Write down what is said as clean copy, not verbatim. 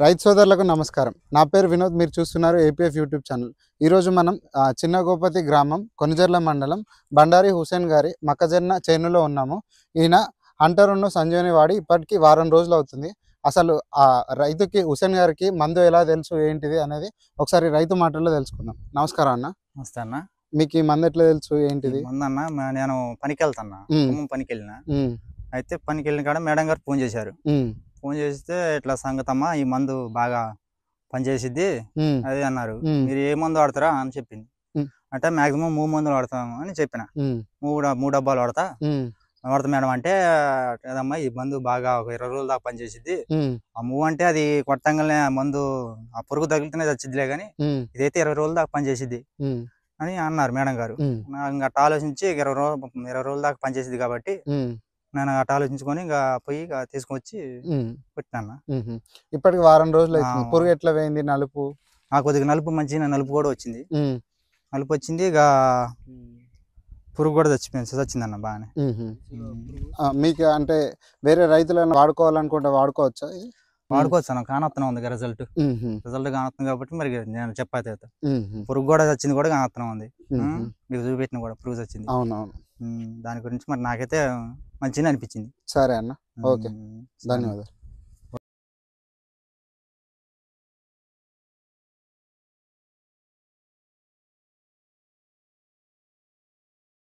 రైతు సోదరులకు నమస్కారం. నా పేరు వినోద్. మీరు చూస్తున్నారు ఏపీఎఫ్ యూట్యూబ్ ఛానల్. ఈరోజు మనం చిన్న గోపతి గ్రామం కొనజర్ల మండలం బండారి హుసేన్ గారి మొక్కజొన్న చేనులో ఉన్నాము. ఈయన హంటరును సంజీవని వాడి ఇప్పటికీ వారం రోజులు అవుతుంది. అసలు ఆ రైతుకి హుసేన్ గారికి మందు ఎలా తెలుసు ఏంటిది అనేది ఒకసారి రైతు మాటల్లో తెలుసుకుందాం. నమస్కారం అన్న. నమస్తే అన్న. మీకు ఈ మందు ఎట్లా తెలుసు ఏంటిది? ముందన్న నేను పనికి వెళ్తాను, ఖమ్మం పనికి వెళ్ళిన. అయితే పనికి వెళ్ళిన కాడ మేడం గారు ఫోన్ చేశారు. ఫోన్ చేస్తే ఇట్లా సంగతమ్మ ఈ మందు బాగా పనిచేసిద్ది అది అన్నారు. మీరు ఏ మందు వాడతారా అని చెప్పింది. అంటే మాక్సిమం 3 మందులు వాడతాము అని చెప్పిన. 3 డబ్బాలు వాడతా మేడం అంటే, కదమ్మా ఈ మందు బాగా ఒక 20 రోజుల దాకా పనిచేసిద్ది. ఆ మూవ్ అంటే అది కొట్టంగానే ఆ మందు ఆ పురుగు తగిలితేనే చచ్చిద్దిలే కానీ ఇదైతే 20 రోజుల దాకా పనిచేసిద్ది అని అన్నారు మేడం గారు. నాకు అట్లా ఆలోచించి 20 రోజుల దాకా పనిచేసిద్ది కాబట్టి నేను అట్లా ఆలోచించుకొని ఇంకా పోయి తీసుకొచ్చి పెట్టినా. ఇప్పటికి వారం రోజులు అవుతుంది. పురుగు ఎట్లా పోయింది? నలుపు కొద్దిగా నలుపు మంచిగా నలుపు కూడా వచ్చింది. నలుపు వచ్చింది. ఇక పురుగు కూడా చచ్చిందన్న బాగానే. మీకు అంటే వేరే రైతులను వాడుకోవాలనుకుంటే వాడుకోవచ్చా? వాడుకోవచ్చు అన్న. కానొత్తనం ఉంది రిజల్ట్ కానొస్తుంది కాబట్టి మరి నేను చెప్పాలి. పురుగు కూడా చచ్చింది కూడా కానొత్తనం ఉంది. మీకు చూపెట్టిన కూడా పురుగు చచ్చింది. అవునవును. దాని గురించి మరి నాకైతే మంచిగా అనిపించింది. సరే అన్న, ఓకే, ధన్యవాదాలు.